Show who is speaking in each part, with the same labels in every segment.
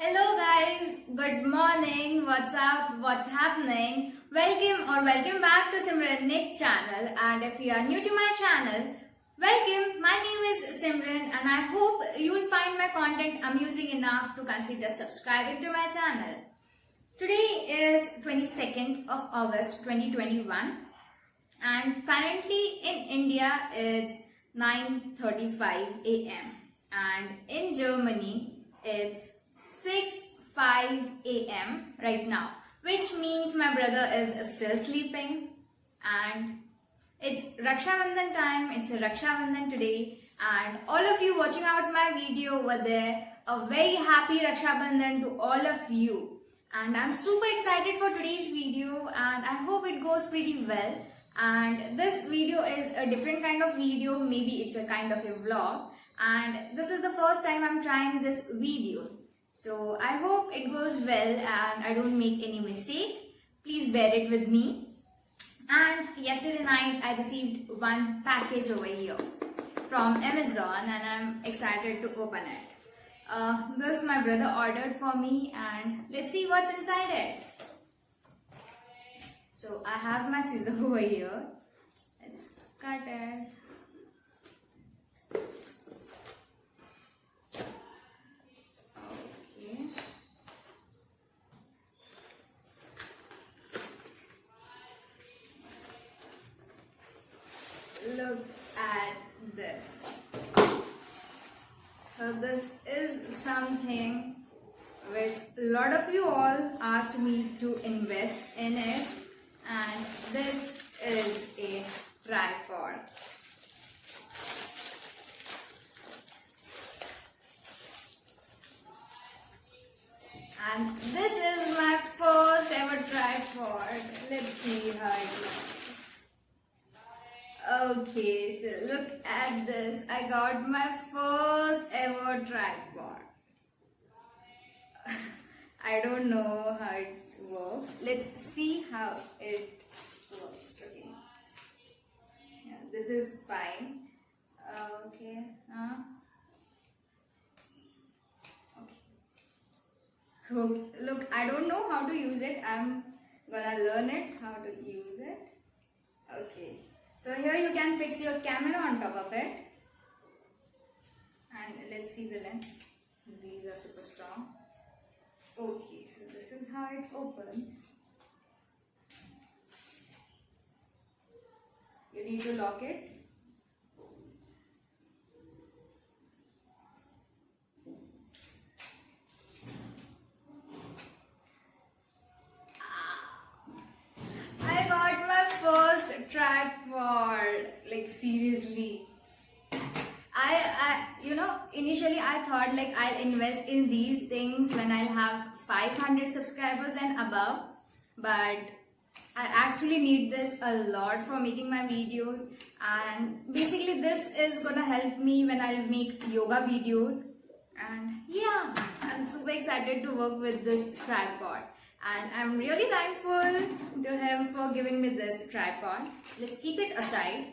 Speaker 1: Hello guys, good morning, what's up, what's happening? Welcome back to Simran Nick channel, and if you are new to my channel, welcome. My name is Simran and I hope you will find my content amusing enough to consider subscribing to my channel. Today is 22nd of August 2021 and currently in India it's 9:35 am and in Germany it's 6:05 am right now, which means my brother is still sleeping and it's Raksha Bandhan time. It's a Raksha Bandhan today and all of you watching out my video over there, a very happy Raksha Bandhan to all of you. And I'm super excited for today's video and I hope it goes pretty well. And this video is a different kind of video, maybe it's a kind of a vlog, and this is the first time I'm trying this video. So I hope it goes well and I don't make any mistake. Please bear it with me. And yesterday night I received one package over here from Amazon and I'm excited to open it. This my brother ordered for me and let's see what's inside it. So I have my scissors over here. Let's cut it. Okay. Look at this. So this is something which a lot of you all asked me to invest in it, and this is a tripod. And this is my first ever tripod. Let's see how it looks. Okay, so look at this. I got my first ever tripod. I don't know how it works. Let's see how it works. Okay. Yeah, this is fine. Okay. Okay. Look, I don't know how to use it. I'm gonna learn it how to use it. Okay. So here you can fix your camera on top of it. And let's see the lens. These are super strong. Okay, so this is how it opens. You need to lock it. I got my first tripod. Like seriously. Initially I thought like I'll invest in these things when I'll have 500 subscribers and above, but I actually need this a lot for making my videos, and basically this is gonna help me when I'll make yoga videos. And yeah, I'm super excited to work with this tripod and I'm really thankful to him for giving me this tripod. Let's keep it aside.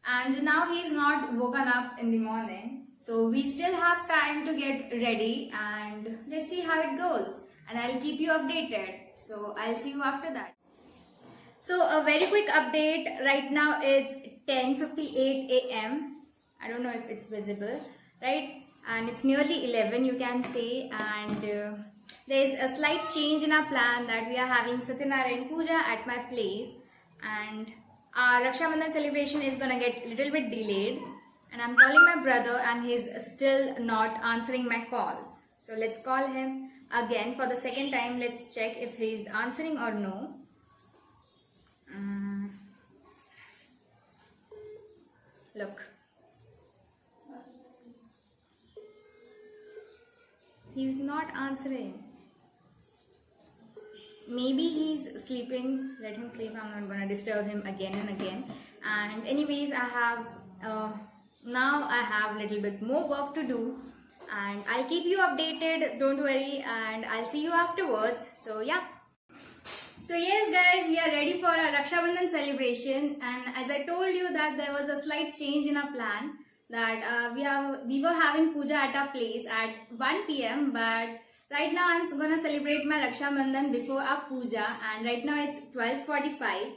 Speaker 1: And now he's not woken up in the morning, so we still have time to get ready and let's see how it goes, and I'll keep you updated. So I'll see you after that. So a very quick update. Right now it's 10:58 am. I don't know if it's visible, right? And it's nearly 11, you can say, and there's a slight change in our plan that we are having Satyanarayan Puja at my place, and our Raksha Bandhan celebration is gonna get a little bit delayed, and I'm calling my brother and he's still not answering my calls. So let's call him again for the second time. Let's check if he's answering or no. Look. He's not answering. Maybe he's sleeping. Let him sleep. I'm not gonna disturb him again and again. And anyways, I have now I have a little bit more work to do, and I'll keep you updated. Don't worry, and I'll see you afterwards. So yeah. So yes guys, we are ready for our Raksha Bandhan celebration, and as I told you that there was a slight change in our plan. that we were having puja at our place at 1 p.m. but Right now I'm gonna celebrate my Raksha Bandhan before our puja, and right now it's 12:45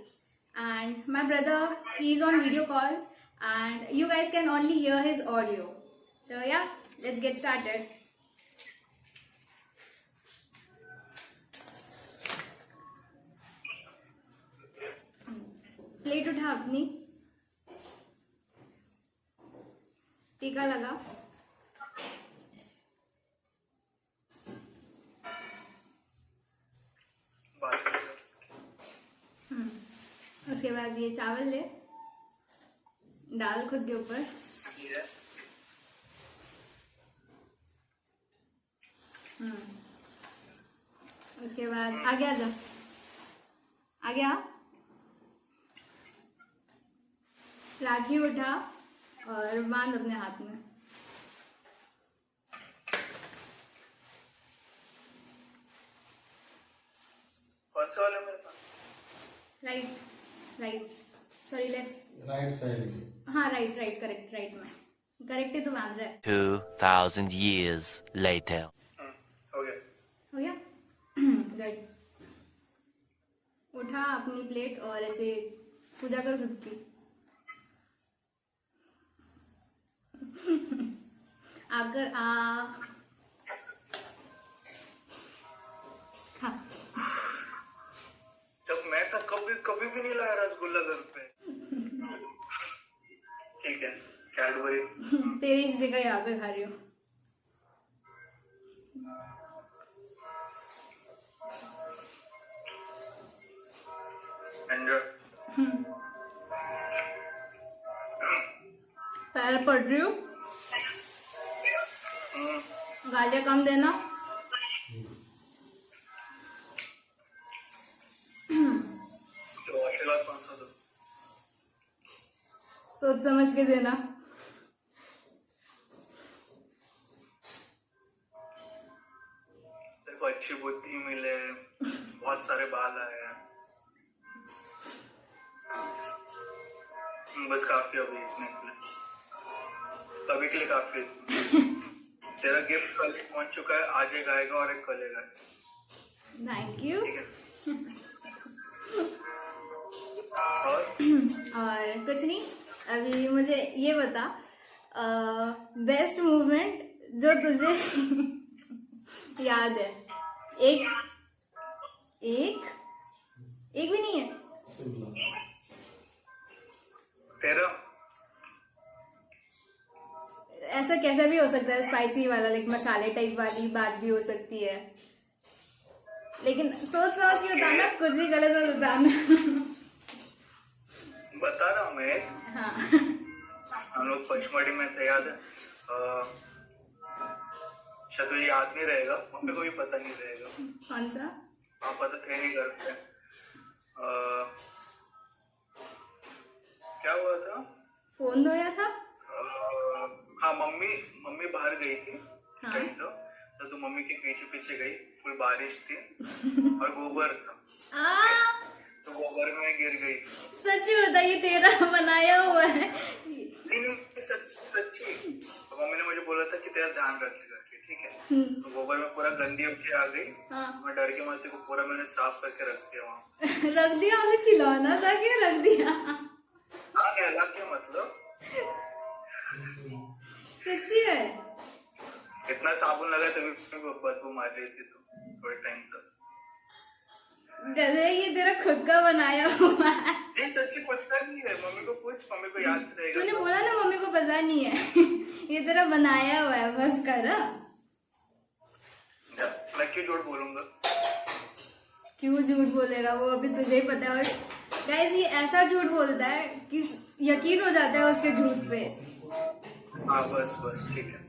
Speaker 1: and my brother, he's on video call and you guys can only hear his audio. So yeah, let's get started. Plate उठा अपनी, टीका लगा, उसके बाद ये चावल ले, डाल खुद के ऊपर, उसके बाद आगे आ जा, आगे आ, राखी उठा और बांध अपने हाथ में।
Speaker 2: कौन से वाले मेरे पास?
Speaker 1: Right sorry left,
Speaker 3: right side.
Speaker 1: हाँ राइट करेक्ट, राइट में करेक्ट ही तो बांध रहा है।
Speaker 4: 2000 years later.
Speaker 2: हो गया
Speaker 1: गुड। उठा अपनी प्लेट और ऐसे पूजा कर खुद की। आकर हाँ।
Speaker 2: जब मैं था कभी भी नहीं लाया रसगुल्ला घर पे। ठीक है, कैडबरी।
Speaker 1: तेरी जगह यहाँ पे खा रही हूँ।
Speaker 2: एंजॉय।
Speaker 1: पैर पड़ रही हूँ, गालियाँ कम देना।
Speaker 2: तो आशीर्वाद कौन सा दो?
Speaker 1: सोच समझ के देना।
Speaker 2: देखो अच्छी बुद्धि मिले, बहुत सारे बाल आए हैं, बस काफी अभी इतने के लिए, अभी के लिए काफी। तेरा गिफ्ट कल पहुंच चुका है, आज एक आएगा और एक कल आएगा।
Speaker 1: Thank you.
Speaker 2: ठीक है।
Speaker 1: और कुछ नहीं, अभी मुझे ये बता, बेस्ट मूवमेंट जो तुझे याद है। एक भी नहीं है?
Speaker 2: तेरा
Speaker 1: ऐसा कैसा भी हो सकता है, स्पाइसी वाला, लाइक मसाले टाइप वाली बात भी हो सकती है, लेकिन सोच समझ के बताना, कुछ भी गलत मत बताना।
Speaker 2: बता रहा हूँ मैं।
Speaker 1: हाँ।
Speaker 2: हम लोग पचमढ़ी में थे, याद है? शायद तुझे याद नहीं रहेगा, मम्मी को भी पता नहीं रहेगा।
Speaker 1: कौन सा?
Speaker 2: पापा तो थे नहीं घर पे। क्या हुआ था?
Speaker 1: फोन धोया था?
Speaker 2: हाँ, मम्मी बाहर गई थी।
Speaker 1: हाँ?
Speaker 2: कहीं तो तू मम्मी के पीछे गई, फुल बारिश थी और गोबर था, तो गोबर में गिर गई।
Speaker 1: सच बता, ये तेरा बनाया हुआ है?
Speaker 2: नहीं, सच्ची। तो मम्मी ने मुझे बोला था कि तेरा ध्यान रखेगा, ठीक है? तो गोबर में पूरा गंदी उठी आ गई।
Speaker 1: हाँ।
Speaker 2: मैं डर के मारे को पूरा मैंने साफ करके रख दिया वहाँ।
Speaker 1: रख दिया मतलब खिलौना था क्या? रख दिया?
Speaker 2: हाँ, नहला के मतलब।
Speaker 1: सच्ची में?
Speaker 2: इतना साबुन लगा तभी बदबू मार रही थी तो थोड़े टाइम तक।
Speaker 1: गधे, ये तेरा खुद का बनाया हुआ है?
Speaker 2: नहीं, सच्ची खुद का नहीं है। मम्मी को पूछ, मम्मी को याद रहेगा।
Speaker 1: तूने बोला ना मम्मी को पता नहीं है। ये तेरा बनाया हुआ है, बस कर।
Speaker 2: मैं क्यों झूठ बोलूंगा?
Speaker 1: क्यों झूठ बोलेगा? वो अभी तुझे ही पता है। और गाइस, ये ऐसा झूठ बोलता है कि यकीन हो जाता है उसके झूठ पे।
Speaker 2: हाँ, बस ठीक है।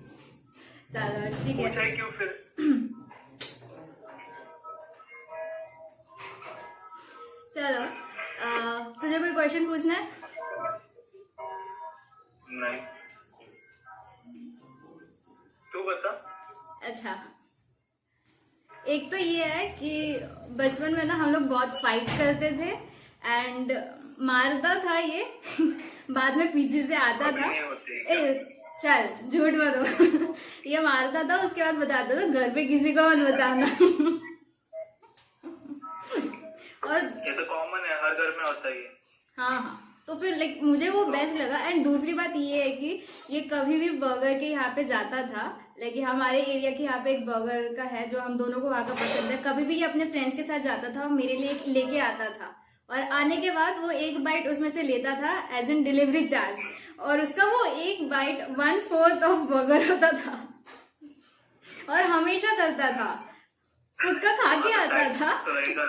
Speaker 1: चलो ठीक है।
Speaker 2: पूछा ही क्यों फिर?
Speaker 1: चलो, तुझे कोई क्वेश्चन पूछना है?
Speaker 2: नहीं, तू बता।
Speaker 1: अच्छा, एक तो ये है कि बचपन में ना हम लोग बहुत फाइट करते थे एंड मारता था ये। बाद में पीछे से आता
Speaker 2: अभी
Speaker 1: था।
Speaker 2: नहीं होती क्या?
Speaker 1: चल झूठ मत हो। ये मारता था उसके बाद बताता था घर पे किसी को मत बताना। और
Speaker 2: ये तो कॉमन है, हर घर में होता ही है।
Speaker 1: हाँ, तो फिर लाइक मुझे वो बेस्ट लगा। एंड दूसरी बात ये है कि ये कभी भी बर्गर के यहाँ पे जाता था, लेकिन हमारे एरिया के यहाँ पे एक बर्गर का है जो हम दोनों को वहाँ का पसंद है। कभी भी ये अपने फ्रेंड्स के साथ जाता था और मेरे लिए लेके आता था, और आने के बाद वो एक बाइट उसमें से लेता था एज इन डिलीवरी चार्ज, और उसका वो एक बाइट 1/4 ऑफ बर्गर होता था, और हमेशा करता था, खुद का खा के आता था।
Speaker 2: तो लगेगा,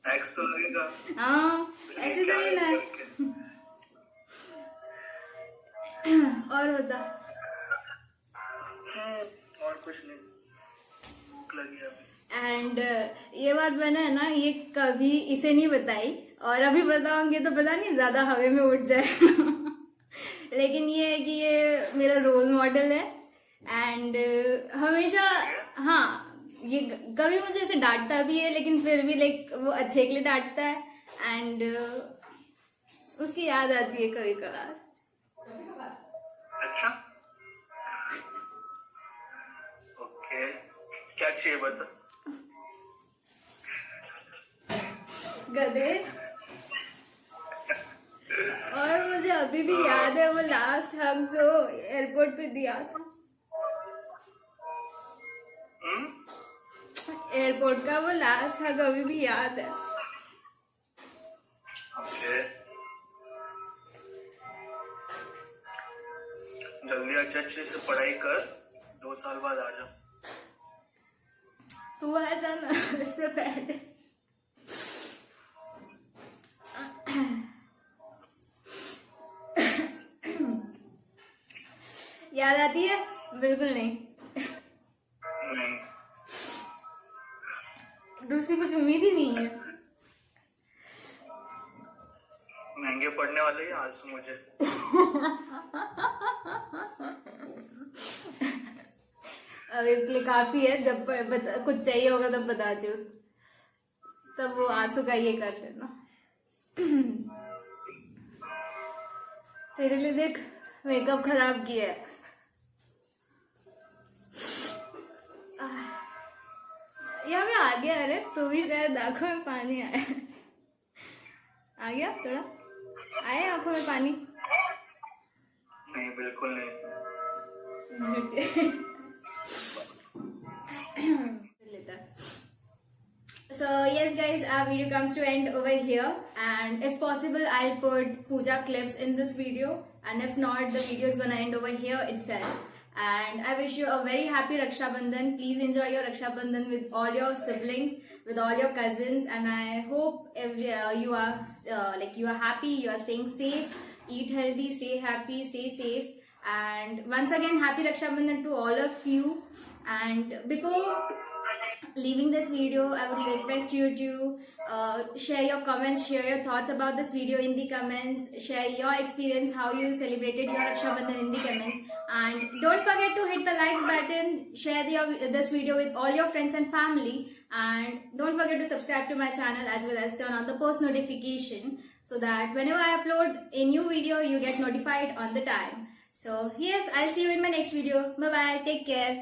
Speaker 2: टैक्स तो लगेगा।
Speaker 1: हाँ, ऐसे सही ना। और होता
Speaker 2: और कुछ नहीं, भूख लगी अभी।
Speaker 1: एंड ये बात मैंने है ना, ये कभी इसे नहीं बताई, और अभी बताऊंगी तो पता नहीं ज्यादा हवा में उड़ जाए। लेकिन ये है कि ये मेरा रोल मॉडल है। एंड हमेशा, हाँ, ये कभी मुझे ऐसे डांटता भी है, लेकिन फिर भी लाइक वो अच्छे के लिए डांटता है। एंड उसकी याद आती है कभी कभार।
Speaker 2: अच्छा, ओके, क्या चाहिए बता।
Speaker 1: गधे। और मुझे अभी भी याद है वो लास्ट हग जो एयरपोर्ट पे दिया था, एयरपोर्ट का वो लास्ट हग अभी भी याद है।
Speaker 2: ओके, जल्दी अच्छे से पढ़ाई कर, 2 साल बाद आ जा।
Speaker 1: तू आ जाना इस पे बैठ। याद आती है? बिल्कुल नहीं।
Speaker 2: नहीं,
Speaker 1: दूसरी कुछ उम्मीद ही नहीं है।
Speaker 2: महंगे पड़ने वाले ही आज मुझे।
Speaker 1: अब एक लिए काफी है, जब कुछ चाहिए होगा तब बताती हूँ, तब वो आंसू का ये कर लेना। तेरे लिए देख मेकअप खराब किया है। यहाँ पे आ गया, अरे तू भी शायद आंखों में पानी आया। आ गया थोड़ा, आया आंखों में पानी?
Speaker 2: नहीं, बिल्कुल नहीं।
Speaker 1: So yes guys, our video comes to end over here, and if possible I'll put puja clips in this video, and if not the video is gonna end over here itself. And I wish you a very happy Raksha Bandhan. Please enjoy your Raksha Bandhan with all your siblings, with all your cousins, and I hope you are you are happy, you are staying safe, eat healthy, stay happy, stay safe. And once again, happy Raksha Bandhan to all of you. And before leaving this video, I would request you to share your comments, share your thoughts about this video in the comments, share your experience, how you celebrated your Raksha Bandhan in the comments, and don't forget to hit the like button, share this video with all your friends and family, and don't forget to subscribe to my channel as well as turn on the post notification so that whenever I upload a new video you get notified on the time. So yes, I'll see you in my next video. Bye bye, take care.